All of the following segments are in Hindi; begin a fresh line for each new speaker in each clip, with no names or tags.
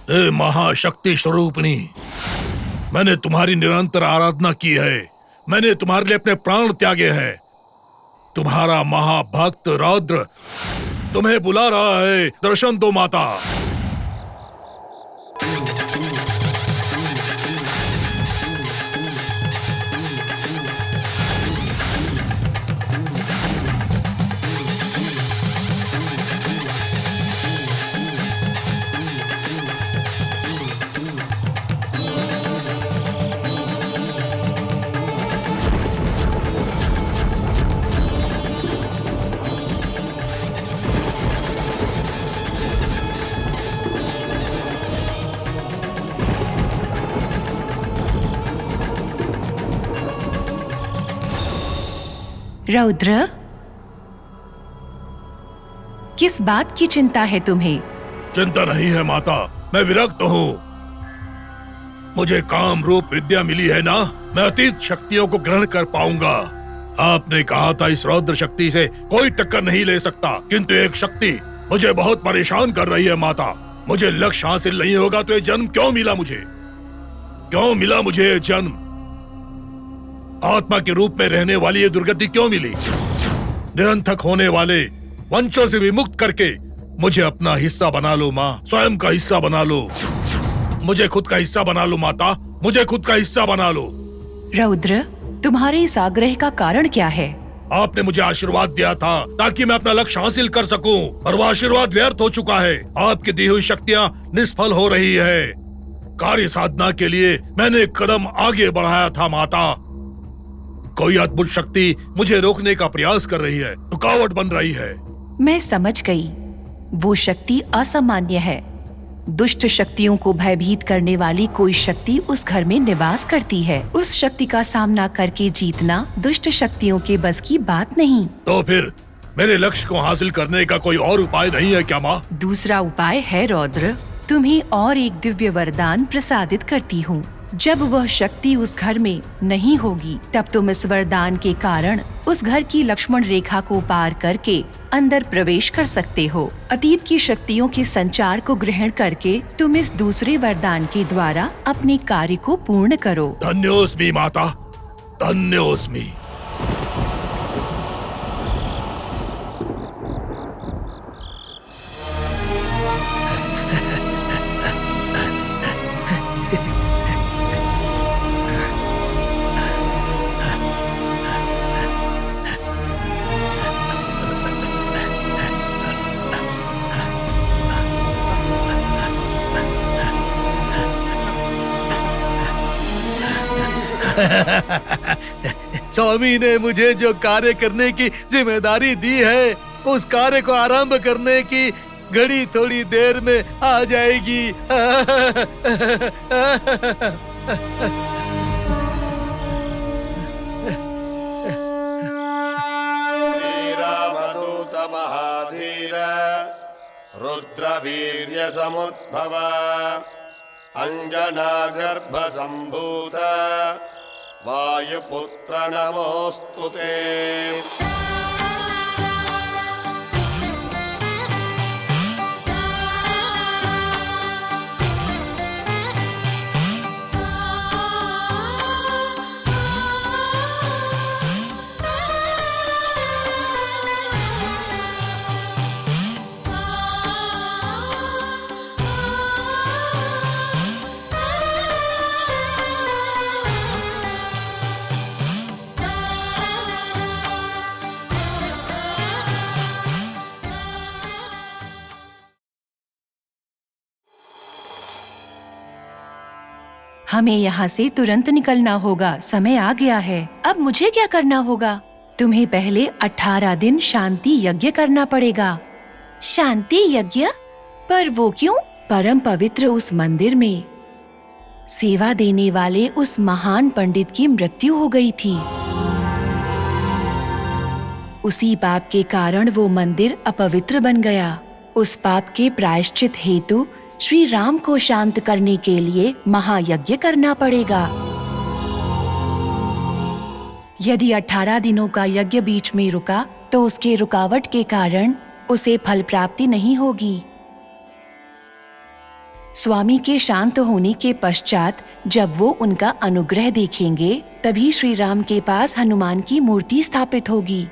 हे महाशक्ति स्वरूपिणी, मैंने तुम्हारी निरंतर आराधना की है। मैंने तुम्हारे लिए अपने प्राण त्यागे हैं। तुम्हारा महाभक्त रौद्र तुम्हें बुला रहा है। दर्शन दो माता।
रौद्र, किस बात की चिंता है तुम्हें?
चिंता नहीं है माता, मैं विरक्त हूँ। मुझे काम रूप विद्या मिली है ना, मैं अतीत शक्तियों को ग्रहण कर पाऊंगा। आपने कहा था इस रौद्र शक्ति से कोई टक्कर नहीं ले सकता, किंतु एक शक्ति मुझे बहुत परेशान कर रही है माता। मुझे लक्ष्य हासिल नहीं होगा तो ये जन्म क्यों मिला मुझे? क्यों मिला मुझे ये जन्म? आत्मा के रूप में रहने वाली ये दुर्गति क्यों मिली? निरंथक होने वाले वंशों से विमुक्त करके मुझे अपना हिस्सा बना लो माँ, स्वयं का हिस्सा बना लो। मुझे खुद का हिस्सा बना लो माता, मुझे खुद का हिस्सा बना लो।
रौद्र, तुम्हारे इस आग्रह का कारण क्या है?
आपने मुझे आशीर्वाद दिया था ताकि मैं अपना लक्ष्य हासिल कर सकूं, और वो आशीर्वाद व्यर्थ हो चुका है। आपकी दी हुई शक्तियाँ निष्फल हो रही है। कार्य साधना के लिए मैंने एक कदम आगे बढ़ाया था माता। कोई अद्भुत शक्ति मुझे रोकने का प्रयास कर रही है, रुकावट बन रही है।
मैं समझ गई। वो शक्ति असामान्य है। दुष्ट शक्तियों को भयभीत करने वाली कोई शक्ति उस घर में निवास करती है। उस शक्ति का सामना करके जीतना दुष्ट शक्तियों के बस की बात नहीं।
तो फिर मेरे लक्ष्य को हासिल करने का कोई और उपाय नहीं है क्या माँ?
दूसरा उपाय है रौद्र। तुम्हें और एक दिव्य वरदान प्रसादित करती हूँ। जब वह शक्ति उस घर में नहीं होगी, तब तुम इस वरदान के कारण उस घर की लक्ष्मण रेखा को पार करके अंदर प्रवेश कर सकते हो। अतीत की शक्तियों के संचार को ग्रहण करके तुम इस दूसरे वरदान के द्वारा अपने कार्य को पूर्ण करो।
धन्योस्मि माता, धन्योस्मि।
स्वामी ने मुझे जो कार्य करने की जिम्मेदारी दी है, उस कार्य को आरंभ करने की घड़ी थोड़ी देर में आ जाएगी।
श्रीरामदूत महाधीर रुद्रवीर्य समुद्भव अंजना गर्भ संभूत वायुपुत्र नमोस्तुते।
हमें यहाँ से तुरंत निकलना होगा। समय आ गया है। अब मुझे क्या करना होगा? तुम्हें पहले 18 दिन शांति यज्ञ करना पड़ेगा। शांति यज्ञ? पर वो क्यों? परम पवित्र उस मंदिर में सेवा देने वाले उस महान पंडित की मृत्यु हो गई थी। उसी पाप के कारण वो मंदिर अपवित्र बन गया। उस पाप के प्रायश्चित हेतु श्री राम को शांत करने के लिए महायज्ञ करना पड़ेगा। यदि 18 दिनों का यज्ञ बीच में रुका तो उसके रुकावट के कारण उसे फल प्राप्ति नहीं होगी। स्वामी के शांत होने के पश्चात जब वो उनका अनुग्रह देखेंगे, तभी श्री राम के पास हनुमान की मूर्ति स्थापित होगी।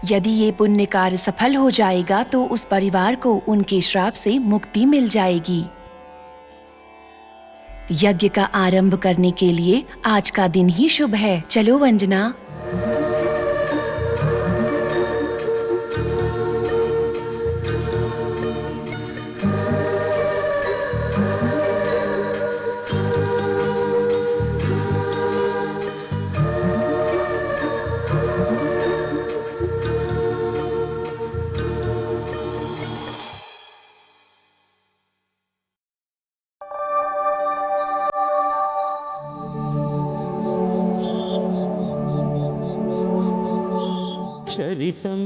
यदि ये पुण्य कार्य सफल हो जाएगा तो उस परिवार को उनके श्राप से मुक्ति मिल जाएगी। यज्ञ का आरंभ करने के लिए आज का दिन ही शुभ है। चलो वंजना।
चरितम्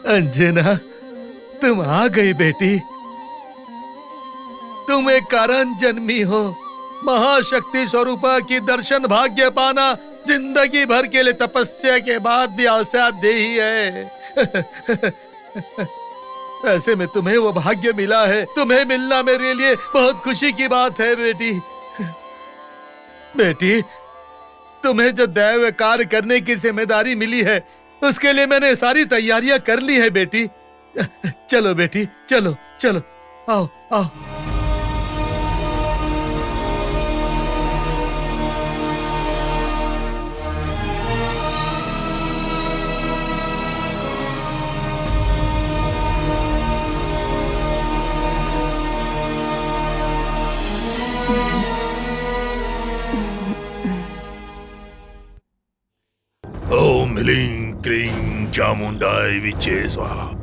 अंजना, तुम आ गई बेटी। तुम एक कारण जन्मी हो। महाशक्ति स्वरूपा की दर्शन भाग्य पाना जिंदगी भर के लिए तपस्या के बाद भी असाध्य ही है। ऐसे में तुम्हें वो भाग्य मिला है। तुम्हें मिलना मेरे लिए बहुत खुशी की बात है बेटी। बेटी, तुम्हें जो दैव कार्य करने की जिम्मेदारी मिली है उसके लिए मैंने सारी तैयारियां कर ली है बेटी। चलो बेटी, चलो चलो, आओ आओ।
चामुंडाई विचे स्वाहा।